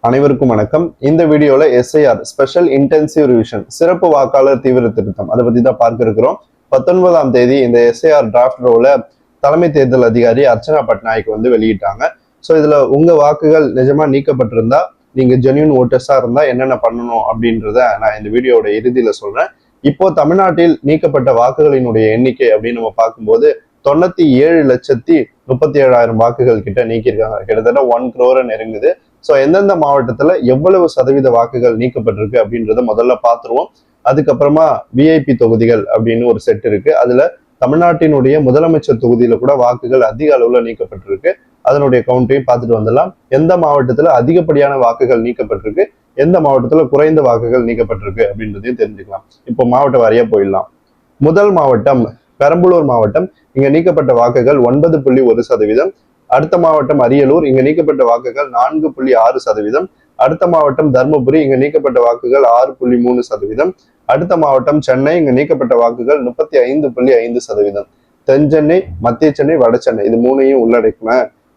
அனைவருக்கும் வணக்கம். இந்த வீடியோல SIR ஸ்பெஷல் இன்டென்சிவ் ரிவிஷன் சிறப்பு வாக்காளர் தீவிர திருத்தம் அதை பத்தி தான் பார்க்க இருக்கிறோம். 19ஆம் தேதி இந்த SIR டிராஃப்ட் ரோல தலைமை தேர்தல் அதிகாரி அர்ச்சனா பட்நாயக் வெளியிட்டாங்க. ஸோ இதுல உங்க வாக்குகள் நிஜமா நீக்கப்பட்டிருந்தா நீங்க ஜென்யூன் ஓட்டர்ஸா இருந்தா என்னென்ன பண்ணணும் அப்படின்றத நான் இந்த வீடியோட இறுதியில சொல்றேன். இப்போ தமிழ்நாட்டில் நீக்கப்பட்ட வாக்குகளினுடைய எண்ணிக்கை அப்படின்னு நம்ம பார்க்கும்போது 97,37,000 வாக்குகள் கிட்ட நீக்கியிருக்காங்க. கிட்டத்தட்ட 1 crore நெருங்குது. ஸோ எந்தெந்த மாவட்டத்துல எவ்வளவு சதவீத வாக்குகள் நீக்கப்பட்டிருக்கு அப்படின்றத முதல்ல பார்த்துருவோம். அதுக்கப்புறமா விஐபி தொகுதிகள் அப்படின்னு ஒரு செட் இருக்கு. அதுல தமிழ்நாட்டினுடைய முதலமைச்சர் தொகுதியில கூட வாக்குகள் அதிக அளவுல நீக்கப்பட்டிருக்கு. அதனுடைய கவுண்டையும் பார்த்துட்டு வந்துடலாம். எந்த மாவட்டத்துல அதிகப்படியான வாக்குகள் நீக்கப்பட்டிருக்கு, எந்த மாவட்டத்துல குறைந்த வாக்குகள் நீக்கப்பட்டிருக்கு அப்படின்றதையும் தெரிஞ்சுக்கலாம். இப்போ மாவட்ட வாரியா போயிடலாம். முதல் மாவட்டம் பெரம்பலூர் மாவட்டம். இங்க நீக்கப்பட்ட வாக்குகள் 9.1%. அடுத்த மாவட்டம் அரியலூர். இங்க நீக்கப்பட்ட வாக்குகள் 4.6%. அடுத்த மாவட்டம் தர்மபுரி. இங்க நீக்கப்பட்ட வாக்குகள் 6.3%. அடுத்த மாவட்டம் சென்னை. இங்க நீக்கப்பட்ட வாக்குகள் 35.5%. தென் சென்னை, மத்திய சென்னை, வட சென்னை இது மூணையும் உள்ளடக்கின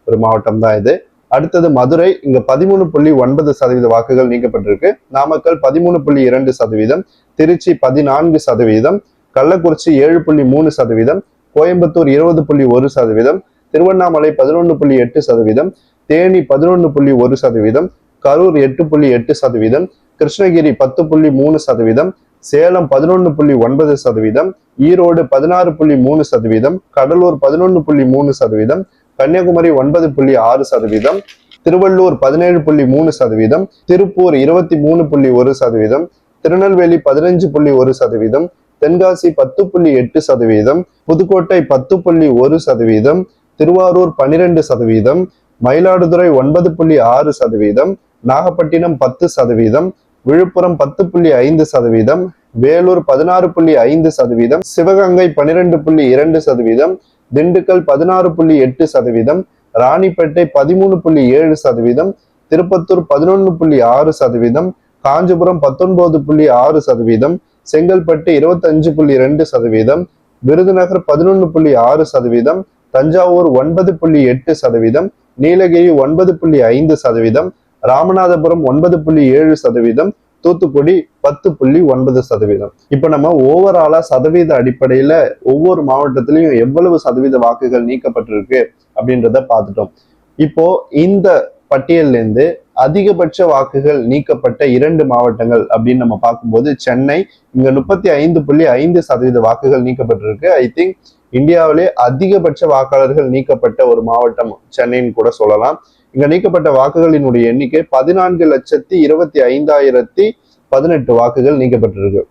ஒரு மாவட்டம் தான் இது. அடுத்தது மதுரை. இங்க 13.9% வாக்குகள் நீக்கப்பட்டிருக்கு. நாமக்கல் 13.2%. திருச்சி 14%. கள்ளக்குறிச்சி 7.3%. கோயம்புத்தூர் 20.1%. திருவண்ணாமலை 11.8%. தேனி 11.1%. கரூர் 8.8%. கிருஷ்ணகிரி 10.3%. சேலம் 11.9%. ஈரோடு 16.3%. கடலூர் 11.3%. கன்னியாகுமரி 9.6%. திருவள்ளூர் 17.3%. திருப்பூர் 23.1%. திருநெல்வேலி 15.1%. தென்காசி 10.8%. புதுக்கோட்டை 10.1%. திருவாரூர் 12%. மயிலாடுதுறை 9.6%. நாகப்பட்டினம் 10%. விழுப்புரம் 10.5%. வேலூர் 16.5%. சிவகங்கை 12.2%. திண்டுக்கல் 16.8%. ராணிப்பேட்டை 13.7%. திருப்பத்தூர் 11.6%. காஞ்சிபுரம் 19.6%. செங்கல்பட்டு 25.2%. விருதுநகர் 11.6%. தஞ்சாவூர் 9.8%. நீலகிரி 9.5%. ராமநாதபுரம் 9.7%. தூத்துக்குடி 10.9%. இப்ப நம்ம ஓவராலா சதவீத அடிப்படையில ஒவ்வொரு மாவட்டத்திலையும் எவ்வளவு சதவீத வாக்குகள் நீக்கப்பட்டிருக்கு அப்படின்றத பார்த்துட்டோம். இப்போ இந்த பட்டியல்ல இருந்து அதிகபட்ச வாக்குகள் நீக்கப்பட்ட 2 மாவட்டங்கள் அப்படின்னு நம்ம பார்க்கும்போது சென்னை. இங்க 35.5% வாக்குகள் நீக்கப்பட்டிருக்கு. ஐ திங்க் இந்தியாவிலே அதிகபட்ச வாக்காளர்கள் நீக்கப்பட்ட ஒரு மாவட்டம் சென்னைன்னு கூட சொல்லலாம். இங்க நீக்கப்பட்ட வாக்குகளினுடைய எண்ணிக்கை 14,25,018 வாக்குகள் நீக்கப்பட்டிருக்கு.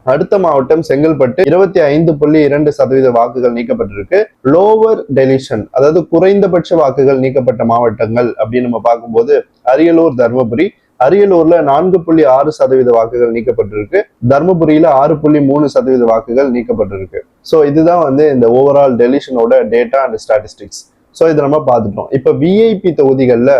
அடுத்த மாவட்டம் செங்கல்பட்டு 25.2% வாக்குகள் நீக்கப்பட்டிருக்கு. லோவர் டெலிஷன் அதாவது குறைந்தபட்ச வாக்குகள் நீக்கப்பட்ட மாவட்டங்கள் அப்படின்னு நம்ம பார்க்கும்போது அரியலூர், தர்மபுரி. அரியலூர்ல 4.6% வாக்குகள் நீக்கப்பட்டிருக்கு. தர்மபுரியில 6.3% வாக்குகள் நீக்கப்பட்டிருக்கு. ஸோ இதுதான் இந்த ஓவரால் டெலிஷனோட டேட்டா அண்ட் ஸ்டாட்டிஸ்டிக்ஸ். ஸோ இதை நம்ம பார்த்துட்டோம். இப்ப விஐபி தொகுதிகள்ல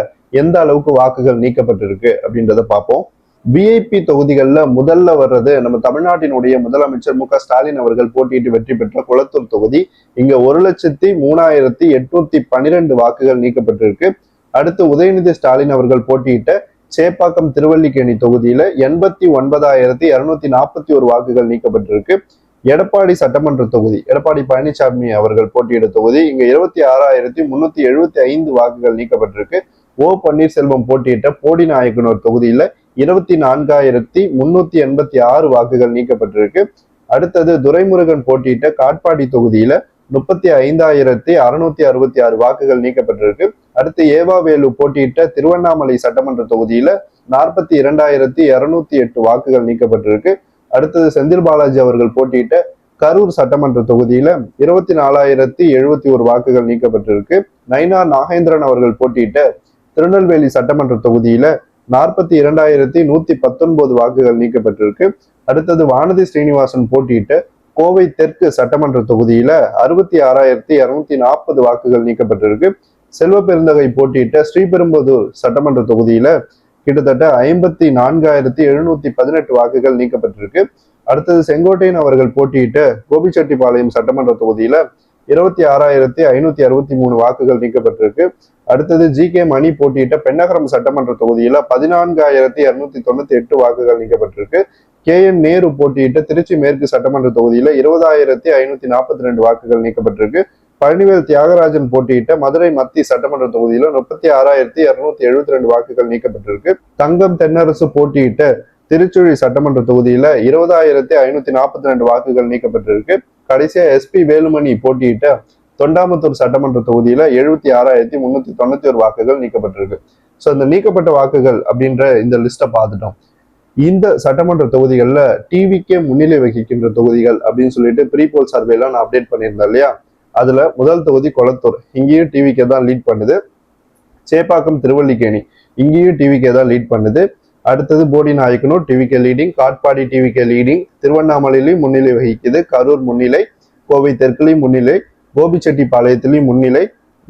எந்த அளவுக்கு வாக்குகள் நீக்கப்பட்டிருக்கு அப்படின்றத பார்ப்போம். விஐபி தொகுதிகள்ல முதல்ல வர்றது நம்ம தமிழ்நாட்டினுடைய முதலமைச்சர் மு.க.ஸ்டாலின் அவர்கள் போட்டியிட்டு வெற்றி பெற்ற குளத்தூர் தொகுதி. இங்க 1,03,812 வாக்குகள் நீக்கப்பட்டிருக்கு. அடுத்து உதயநிதி ஸ்டாலின் அவர்கள் போட்டியிட்ட சேப்பாக்கம் திருவல்லிக்கேணி தொகுதியில 89,241 வாக்குகள் நீக்கப்பட்டிருக்கு. எடப்பாடி சட்டமன்ற தொகுதி, எடப்பாடி பழனிசாமி அவர்கள் போட்டியிட தொகுதி, இங்க 26,375 வாக்குகள் நீக்கப்பட்டிருக்கு. ஓ பன்னீர்செல்வம் போட்டியிட்ட போடிநாயக்கனூர் தொகுதியில 24,386 வாக்குகள் நீக்கப்பட்டிருக்கு. அடுத்தது துரைமுருகன் போட்டியிட்ட காட்பாடி தொகுதியில 35,666 வாக்குகள் நீக்கப்பட்டிருக்கு. அடுத்து ஏவாவேலு போட்டியிட்ட திருவண்ணாமலை சட்டமன்ற தொகுதியில 42,208 வாக்குகள் நீக்கப்பட்டிருக்கு. அடுத்தது செந்தில் பாலாஜி அவர்கள் போட்டியிட்ட கரூர் சட்டமன்ற தொகுதியில 24,071 வாக்குகள் நீக்கப்பட்டிருக்கு. நயினார் நாகேந்திரன் அவர்கள் போட்டியிட்ட திருநெல்வேலி சட்டமன்ற தொகுதியில 42,119 வாக்குகள் நீக்கப்பட்டிருக்கு. அடுத்தது வானதி ஸ்ரீனிவாசன் போட்டியிட்ட கோவை தெற்கு சட்டமன்ற தொகுதியில 66,240 வாக்குகள் நீக்கப்பட்டிருக்கு. செல்வ பெருந்தகை போட்டியிட்ட ஸ்ரீபெரும்புதூர் சட்டமன்ற தொகுதியில கிட்டத்தட்ட 54,718 வாக்குகள் நீக்கப்பட்டிருக்கு. அடுத்தது செங்கோட்டையன் அவர்கள் போட்டியிட்ட கோபிச்செட்டிப்பாளையம் சட்டமன்ற தொகுதியில 26,563 வாக்குகள் நீக்கப்பட்டிருக்கு. அடுத்தது ஜி.கே. மணி போட்டியிட்ட பெண்ணகரம் சட்டமன்ற தொகுதியில 14,298 வாக்குகள் நீக்கப்பட்டிருக்கு. கே.என். நேரு போட்டியிட்ட திருச்சி மேற்கு சட்டமன்ற தொகுதியில 20,542 வாக்குகள் நீக்கப்பட்டிருக்கு. பழனிவேல் தியாகராஜன் போட்டியிட்ட மதுரை மத்திய சட்டமன்ற தொகுதியில 36,272 வாக்குகள் நீக்கப்பட்டிருக்கு. தங்கம் தென்னரசு போட்டியிட்ட திருச்சுழி சட்டமன்ற தொகுதியில 20,542 வாக்குகள் நீக்கப்பட்டிருக்கு. கடைசியா எஸ்.பி. வேலுமணி போட்டியிட்ட தொண்டாமுத்தூர் சட்டமன்ற தொகுதியில 76,391 வாக்குகள் நீக்கப்பட்டிருக்கு. ஸோ இந்த நீக்கப்பட்ட வாக்குகள் அப்படின்ற இந்த லிஸ்ட்டை பார்த்துட்டோம். இந்த சட்டமன்ற தொகுதிகளில் டிவிக்கே முன்னிலை வகிக்கின்ற தொகுதிகள் அப்படின்னு சொல்லிட்டு ப்ரீபோல் சர்வேலாம் நான் அப்டேட் பண்ணியிருந்தேன் இல்லையா? அதுல முதல் தொகுதி கொளத்தூர், இங்கேயும் டிவிக்கே தான் லீட் பண்ணுது. சேப்பாக்கம் திருவல்லிக்கேணி, இங்கேயும் டிவிக்கே தான் லீட் பண்ணுது. அடுத்தது போடி நாயக்கனூர் டிவிக்கே லீடிங், காட்பாடி டிவிக்கே லீடிங், திருவண்ணாமலையிலையும் முன்னிலை வகிக்குது, கரூர் முன்னிலை, கோவை தெற்குலையும் முன்னிலை, கோபிச்செட்டிப்பாளையத்திலையும் முன்னிலை,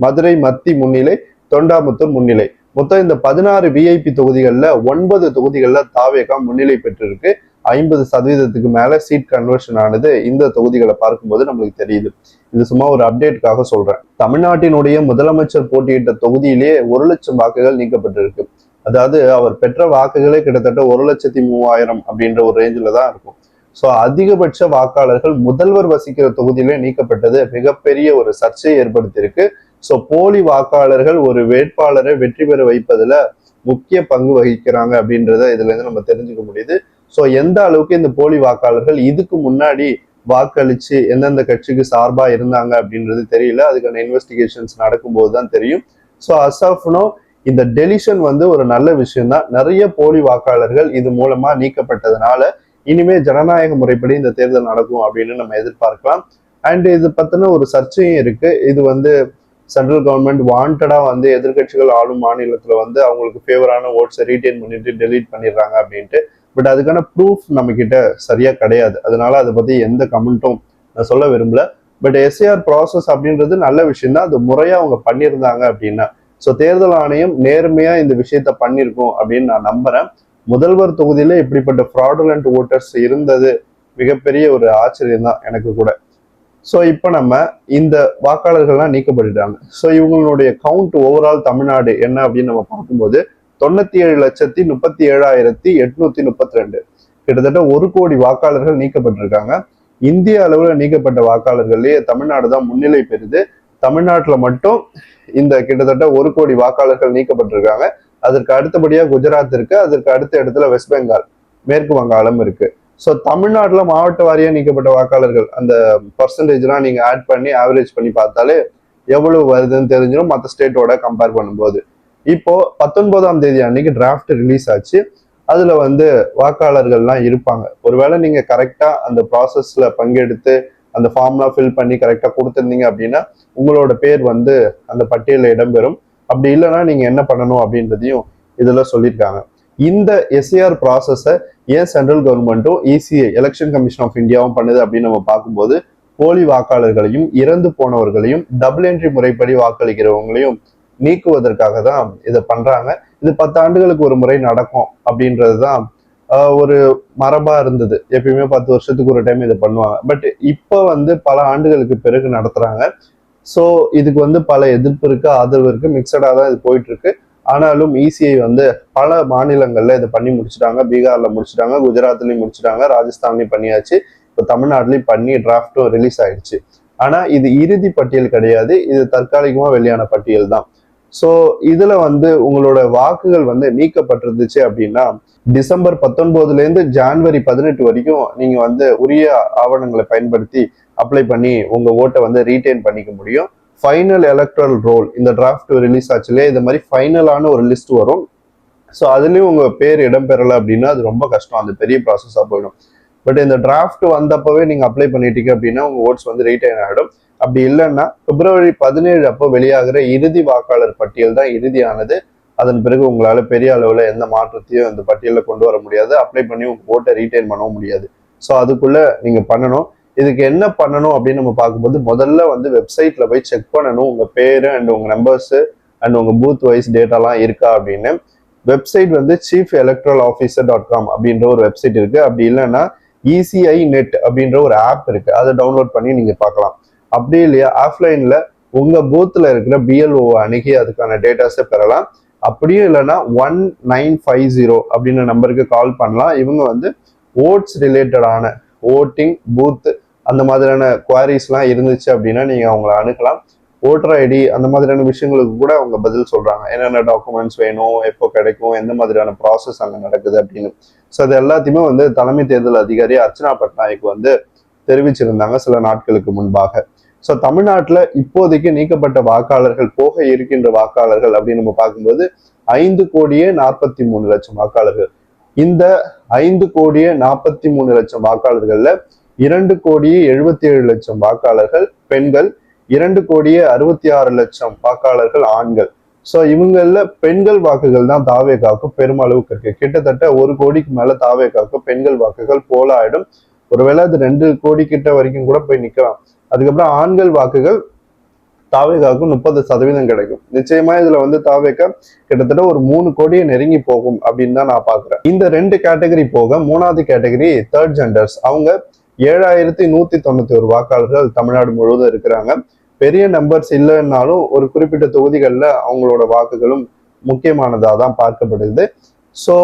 மதுரை மத்தி முன்னிலை, தொண்டாமுத்தூர் முன்னிலை. மொத்தம் இந்த 16 விஐபி தொகுதிகளில் 9 தொகுதிகளில் தாவேகா முன்னிலை பெற்றிருக்கு. 50% மேல சீட் கன்வர்ஷன் ஆனது இந்த தொகுதிகளை பார்க்கும்போது நம்மளுக்கு தெரியுது. இது சும்மா ஒரு அப்டேட்டுக்காக சொல்றேன். தமிழ்நாட்டினுடைய முதலமைச்சர் போட்டியிட்ட தொகுதியிலேயே 1 லட்சம் வாக்குகள் நீக்கப்பட்டிருக்கு. அதாவது அவர் பெற்ற வாக்குகளே கிட்டத்தட்ட 1,03,000 அப்படின்ற ஒரு ரேஞ்சில தான் இருக்கும். ஸோ அதிகபட்ச வாக்காளர்கள் முதல்வர் வசிக்கிற தொகுதியிலே நீக்கப்பட்டது மிகப்பெரிய ஒரு சர்ச்சையை ஏற்படுத்தியிருக்கு. ஸோ போலி வாக்காளர்கள் ஒரு வேட்பாளரை வெற்றி பெற வைப்பதுல முக்கிய பங்கு வகிக்கிறாங்க அப்படின்றத இதுல இருந்து நம்ம தெரிஞ்சுக்க முடியுது. ஸோ எந்த அளவுக்கு இந்த போலி வாக்காளர்கள் இதுக்கு முன்னாடி வாக்களிச்சு எந்தெந்த கட்சிக்கு சார்பா இருந்தாங்க அப்படின்றது தெரியல. அதுக்கான இன்வெஸ்டிகேஷன்ஸ் நடக்கும்போது தான் தெரியும். ஸோ அசாஃப்னோ இந்த டெலிஷன் ஒரு நல்ல விஷயம் தான். நிறைய போலி வாக்காளர்கள் இது மூலமா நீக்கப்பட்டதுனால இனிமே ஜனநாயக முறைப்படி இந்த தேர்தல் நடக்கும் அப்படின்னு நம்ம எதிர்பார்க்கலாம். அண்ட் இது பத்தின ஒரு சர்ச்சையும் இருக்கு. இது சென்ட்ரல் கவர்மெண்ட் வாண்டடா எதிர்கட்சிகள் ஆளும் மாநிலத்துல அவங்களுக்கு ஃபேவரான ஓட்ஸை ரீடைன் பண்ணிட்டு டெலீட் பண்ணிடுறாங்க அப்படின்ட்டு. பட் அதுக்கான ப்ரூஃப் நம்ம கிட்ட சரியா கிடையாது. அதனால அதை பத்தி எந்த கமெண்ட்டும் நான் சொல்ல விரும்பல. பட் எஸ்ஏஆர் ப்ராசஸ் அப்படின்றது நல்ல விஷயம் தான். அது முறையா அவங்க பண்ணியிருந்தாங்க அப்படின்னா. ஸோ தேர்தல் ஆணையம் நேர்மையா இந்த விஷயத்த பண்ணியிருக்கோம் அப்படின்னு நான் நம்புறேன். முதல்வர் தொகுதியில இப்படிப்பட்ட ஃப்ராடுலண்ட் ஓட்டர்ஸ் இருந்தது மிகப்பெரிய ஒரு ஆச்சரியம் தான் எனக்கு கூட. ஸோ இப்போ நம்ம இந்த வாக்காளர்கள்லாம் நீக்கப்பட்டுட்டாங்க. ஸோ இவங்களுடைய கவுண்ட் ஓவரால் தமிழ்நாடு என்ன அப்படின்னு நம்ம பார்க்கும்போது 97,37,832, கிட்டத்தட்ட 1 கோடி வாக்காளர்கள் நீக்கப்பட்டிருக்காங்க. இந்திய அளவுல நீக்கப்பட்ட வாக்காளர்கள்லயே தமிழ்நாடு தான் முன்னிலை பெறுது. தமிழ்நாட்டில் மட்டும் இந்த கிட்டத்தட்ட 1 கோடி வாக்காளர்கள் நீக்கப்பட்டிருக்காங்க. அதற்கு அடுத்தபடியா குஜராத் இருக்கு. அதற்கு அடுத்த இடத்துல வெஸ்ட் பெங்கால், மேற்கு வங்காளம் இருக்கு. ஸோ தமிழ்நாட்டுல மாவட்ட வாரியா நீக்கப்பட்ட வாக்காளர்கள் அந்த பர்சன்டேஜ்லாம் நீங்க ஆட் பண்ணி ஆவரேஜ் பண்ணி பார்த்தாலே எவ்வளவு வருதுன்னு தெரிஞ்சிடும் மற்ற ஸ்டேட்டோட கம்பேர் பண்ணும்போது. இப்போ 19ஆம் தேதி அன்னைக்கு டிராஃப்ட் ரிலீஸ் ஆச்சு. அதுல வாக்காளர்கள்லாம் இருப்பாங்க. ஒருவேளை நீங்க கரெக்டா அந்த ப்ராசஸ்ல பங்கெடுத்து அந்த ஃபார்ம்லாம் ஃபில் பண்ணி கரெக்டா கொடுத்துருந்தீங்க அப்படின்னா உங்களோட பேர் அந்த பட்டியலில் இடம்பெறும். அப்படி இல்லைன்னா நீங்க என்ன பண்ணணும் அப்படின்றதையும் இதுல சொல்லியிருக்காங்க. இந்த எஸ்ஏஆர் ப்ராசஸை ஏன் சென்ட்ரல் கவர்மெண்ட்டும் இசிஐ எலெக்ஷன் கமிஷன் ஆஃப் இந்தியாவும் பண்ணுது அப்படின்னு நம்ம பார்க்கும்போது போலி வாக்காளர்களையும் இறந்து போனவர்களையும் டபுள் என்ட்ரி முறைப்படி வாக்களிக்கிறவங்களையும் நீக்குவதற்காக தான் இதை பண்றாங்க. இது 10 ஆண்டுகளுக்கு ஒரு முறை நடக்கும் அப்படின்றது தான் ஒரு மரபா இருந்தது. எப்பயுமே 10 வருஷத்துக்கு ஒரு டைம் இதை பண்ணுவாங்க. பட் இப்போ பல ஆண்டுகளுக்கு பிறகு நடத்துறாங்க. ஸோ இதுக்கு பல எதிர்ப்பு இருக்கு, ஆதரவு இருக்கு, மிக்சடா தான் இது போயிட்டு இருக்கு. ஆனாலும் இசிஐ பல மாநிலங்கள்ல இதை பண்ணி முடிச்சுட்டாங்க. பீகார்ல முடிச்சுட்டாங்க, குஜராத்லயும் முடிச்சுட்டாங்க, ராஜஸ்தான்லயும் பண்ணியாச்சு, இப்போ தமிழ்நாட்டிலையும் பண்ணி டிராஃப்டும் ரிலீஸ் ஆயிடுச்சு. ஆனா இது இறுதி பட்டியல் கிடையாது. இது தற்காலிகமா வெளியான பட்டியல் தான். ஸோ இதுல உங்களோட வாக்குகள் நீக்கப்பட்டிருந்துச்சு அப்படின்னா டிசம்பர் 19 இருந்து ஜான்வரி 18 வரைக்கும் நீங்க உரிய ஆவணங்களை பயன்படுத்தி அப்ளை பண்ணி உங்க ஓட்டை ரீடைன் பண்ணிக்க முடியும். ஃபைனல் எலக்ட்ரல் ரோல் இந்த டிராஃப்ட் ரிலீஸ் ஆச்சுலே இந்த மாதிரி ஃபைனலான ஒரு லிஸ்ட் வரும். ஸோ அதுலயும் உங்க பேர் இடம்பெறலை அப்படின்னா அது ரொம்ப கஷ்டம், அது பெரிய ப்ராசஸா போயிடும். பட் இந்த டிராஃப்ட் வந்தப்பவே நீங்க அப்ளை பண்ணிட்டீங்க அப்படின்னா உங்க ஓட்ஸ் ரீடைன் ஆகிடும். அப்படி இல்லைன்னா பிப்ரவரி 17 அப்போ வெளியாகிற இறுதி வாக்காளர் பட்டியல் தான் இறுதியானது. அதன் பிறகு உங்களால பெரிய அளவுல எந்த மாற்றத்தையும் இந்த பட்டியலில் கொண்டு வர முடியாது. அப்ளை பண்ணி உங்க ஓட்டை ரீடைன் பண்ணவும் முடியாது. ஸோ அதுக்குள்ள நீங்க பண்ணணும். இதுக்கு என்ன பண்ணணும் அப்படின்னு நம்ம பார்க்கும்போது முதல்ல வெப்சைட்ல போய் செக் பண்ணணும் உங்க பேரு அண்ட் உங்க நம்பர்ஸ் அண்ட் உங்க பூத் வைஸ் டேட்டாலாம் இருக்கா அப்படின்னு. வெப்சைட் chiefelectoralofficer.com அப்படின்ற ஒரு வெப்சைட் இருக்கு. அப்படி இல்லைன்னா ECI net அப்படின்ற ஒரு ஆப் இருக்கு. அதை டவுன்லோட் பண்ணி நீங்க பார்க்கலாம். அப்படி இல்லையா ஆஃப்லைன்ல உங்க பூத்துல இருக்கிற பிஎல்ஓ அணுகி அதுக்கான டேட்டாஸை பெறலாம். அப்படியும் இல்லைன்னா 1950 அப்படின்ற நம்பருக்கு கால் பண்ணலாம். இவங்க வந்து ஓட்ஸ் ரிலேட்டடான ஓட்டிங் பூத் அந்த மாதிரியான குவாரிஸ்லாம் இருந்துச்சு அப்படின்னா நீங்க அவங்கள அணுகலாம். ஓட்டர் ஐடி அந்த மாதிரியான விஷயங்களுக்கு கூட அவங்க பதில் சொல்றாங்க. என்னென்ன டாக்குமெண்ட்ஸ் வேணும், எப்போ கிடைக்கும், எந்த மாதிரியான ப்ராசஸ் அங்கே நடக்குது அப்படின்னு. ஸோ அது எல்லாத்தையுமே வந்து தலைமை தேர்தல் அதிகாரி அர்ச்சனா பட்நாயக் வந்து தெரிவிச்சிருந்தாங்க சில நாட்களுக்கு முன்பாக. ஸோ தமிழ்நாட்டில் இப்போதைக்கு நீக்கப்பட்ட வாக்காளர்கள் போக இருக்கின்ற வாக்காளர்கள் அப்படின்னு நம்ம பார்க்கும்போது 5,43,00,000 வாக்காளர்கள். இந்த 5,43,00,000 வாக்காளர்கள்ல 2,77,00,000 வாக்காளர்கள் பெண்கள், 2,66,00,000 வாக்காளர்கள் ஆண்கள். ஸோ இவங்கள பெண்கள் வாக்குகள் தான் தாவேகாவுக்கு பெருமளவுக்கு இருக்கு. கிட்டத்தட்ட 1 கோடிக்கு மேல தாவேகாவுக்கு பெண்கள் வாக்குகள் போல ஆயிடும். ஒருவேளை அது 2 கோடி கிட்ட வரைக்கும் கூட போய் நிக்கலாம். அதுக்கப்புறம் ஆண்கள் வாக்குகள் தாவேகாவுக்கு 30% கிடைக்கும். நிச்சயமா இதுல வந்து தாவேகா கிட்டத்தட்ட ஒரு 3 கோடியை நெருங்கி போகும் அப்படின்னு தான் நான் பாக்குறேன். இந்த 2 கேட்டகரி போக 3வது கேட்டகரி தேர்ட் ஜெண்டர்ஸ். அவங்க 7,191 வாக்காளர்கள் தமிழ்நாடு முழுவதும் இருக்கிறாங்க. பெரிய நம்பர்ஸ் இல்லைன்னாலும் ஒரு குறிப்பிட்ட தொகுதிகளில் அவங்களோட வாக்குகளும் முக்கியமானதாக தான் பார்க்கப்படுது. ஸோ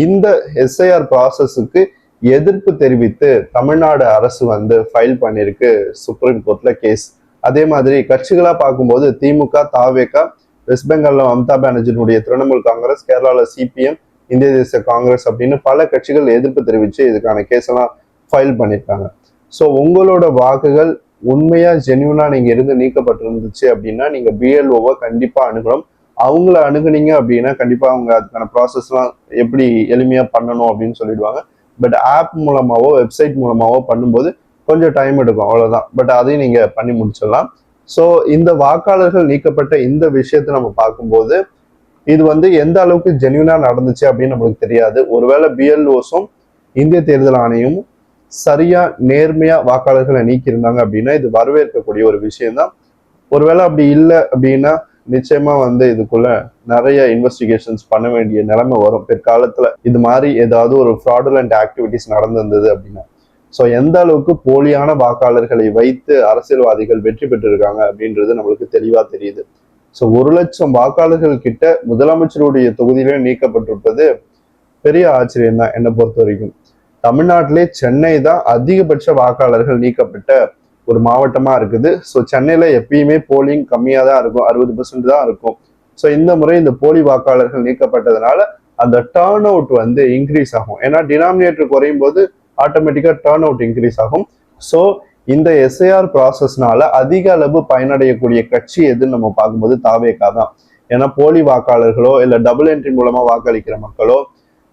இந்த எஸ்ஐஆர் ப்ராசஸுக்கு எதிர்ப்பு தெரிவித்து தமிழ்நாடு அரசு வந்து ஃபைல் பண்ணியிருக்கு சுப்ரீம் கோர்ட்ல கேஸ். அதே மாதிரி கட்சிகளா பார்க்கும்போது திமுக, தாவேகா, வெஸ்ட் பெங்கால்ல மம்தா பானர்ஜியினுடைய திரிணாமுல் காங்கிரஸ், கேரளாவில் சிபிஎம், இந்திய தேசிய காங்கிரஸ் அப்படின்னு பல கட்சிகள் எதிர்ப்பு தெரிவித்து இதுக்கான கேஸ் எல்லாம் ஃபைல் பண்ணியிருக்காங்க. ஸோ உங்களோட வாக்குகள் உண்மையா ஜென்யூனா நீங்க இருந்து நீக்கப்பட்டிருந்துச்சு அப்படின்னா நீங்க பிஎல்ஓவை கண்டிப்பா அணுகணும். அவங்கள அணுகுனீங்க அப்படின்னா கண்டிப்பா அவங்க அதுக்கான ப்ராசஸ் எல்லாம் எப்படி எளிமையா பண்ணணும் அப்படின்னு சொல்லிடுவாங்க. பட் ஆப் மூலமாவோ வெப்சைட் மூலமாவோ பண்ணும்போது கொஞ்சம் டைம் எடுக்கும், அவ்வளவுதான். பட் அதையும் நீங்க பண்ணி முடிச்சிடலாம். ஸோ இந்த வாக்காளர்கள் நீக்கப்பட்ட இந்த விஷயத்தை நம்ம பார்க்கும்போது இது வந்து எந்த அளவுக்கு ஜென்யூனா நடந்துச்சு அப்படின்னு நம்மளுக்கு தெரியாது. ஒருவேளை பிஎல்ஓஸும் இந்திய தேர்தல் ஆணையமும் சரியா நேர்மையா வாக்காளர்களை நீக்கி இருந்தாங்க அப்படின்னா இது வரவேற்கக்கூடிய ஒரு விஷயம்தான். ஒருவேளை அப்படி இல்லை அப்படின்னா நிச்சயமா வந்து இதுக்குள்ள நிறைய இன்வெஸ்டிகேஷன்ஸ் பண்ண வேண்டிய நிலைமை வரும் பிற்காலத்துல. இது மாதிரி ஏதாவது ஒரு ஃப்ராடுலண்ட் ஆக்டிவிட்டிஸ் நடந்திருந்தது அப்படின்னா. ஸோ எந்த அளவுக்கு போலியான வாக்காளர்களை வைத்து அரசியல்வாதிகள் வெற்றி பெற்றிருக்காங்க அப்படின்றது நம்மளுக்கு தெளிவா தெரியுது. ஸோ 1,00,000 வாக்காளர்கள் கிட்ட முதலமைச்சருடைய தொகுதியிலே நீக்கப்பட்டிருப்பது பெரிய ஆச்சரியம் தான் என்னை பொறுத்த வரைக்கும். தமிழ்நாட்டிலே சென்னை தான் அதிகபட்ச வாக்காளர்கள் நீக்கப்பட்ட ஒரு மாவட்டமா இருக்குது. ஸோ சென்னையில எப்பயுமே போலிங் கம்மியா தான் இருக்கும், 60% தான் இருக்கும். ஸோ இந்த முறை இந்த போலி வாக்காளர்கள் நீக்கப்பட்டதுனால அந்த டர்ன் அவுட் வந்து இன்க்ரீஸ் ஆகும். ஏன்னா டினாமினேட்டர் குறையும் போது ஆட்டோமேட்டிக்கா டர்ன் அவுட் இன்க்ரீஸ் ஆகும். ஸோ இந்த எஸ்ஐஆர் ப்ராசஸ்னால அதிக அளவு பயனடையக்கூடிய கட்சி எதுன்னு நம்ம பார்க்கும்போது தாவேகா தான். ஏன்னா போலி வாக்காளர்களோ இல்லை டபுள் என்ட்ரி மூலமா வாக்களிக்கிற மக்களோ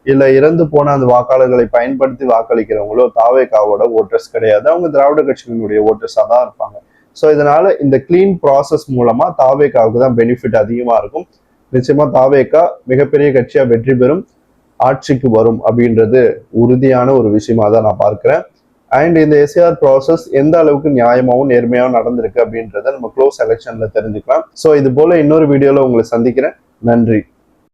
இல்ல இறந்து போன அந்த வாக்காளர்களை பயன்படுத்தி வாக்களிக்கிறவங்களோ தாவேகாவோட ஓட்டர்ஸ் கிடையாது. அவங்க திராவிட கட்சிகளுடைய ஓட்டர்ஸா தான் இருப்பாங்க. ஸோ இதனால இந்த கிளீன் ப்ராசஸ் மூலமா தாவேகாவுக்கு தான் பெனிஃபிட் அதிகமா இருக்கும். நிச்சயமா தாவேகா மிகப்பெரிய கட்சியா வெற்றி பெறும், ஆட்சிக்கு வரும் அப்படின்றது உறுதியான ஒரு விஷயமா தான் நான் பார்க்கிறேன். அண்ட் இந்த எஸ்ஐஆர் ப்ராசஸ் எந்த அளவுக்கு நியாயமாகவும் நேர்மையாகவும் நடந்திருக்கு அப்படின்றத நம்ம க்ளோஸ் எலெக்ஷன்ல தெரிஞ்சுக்கலாம். ஸோ இது போல இன்னொரு வீடியோல உங்களை சந்திக்கிறேன். நன்றி.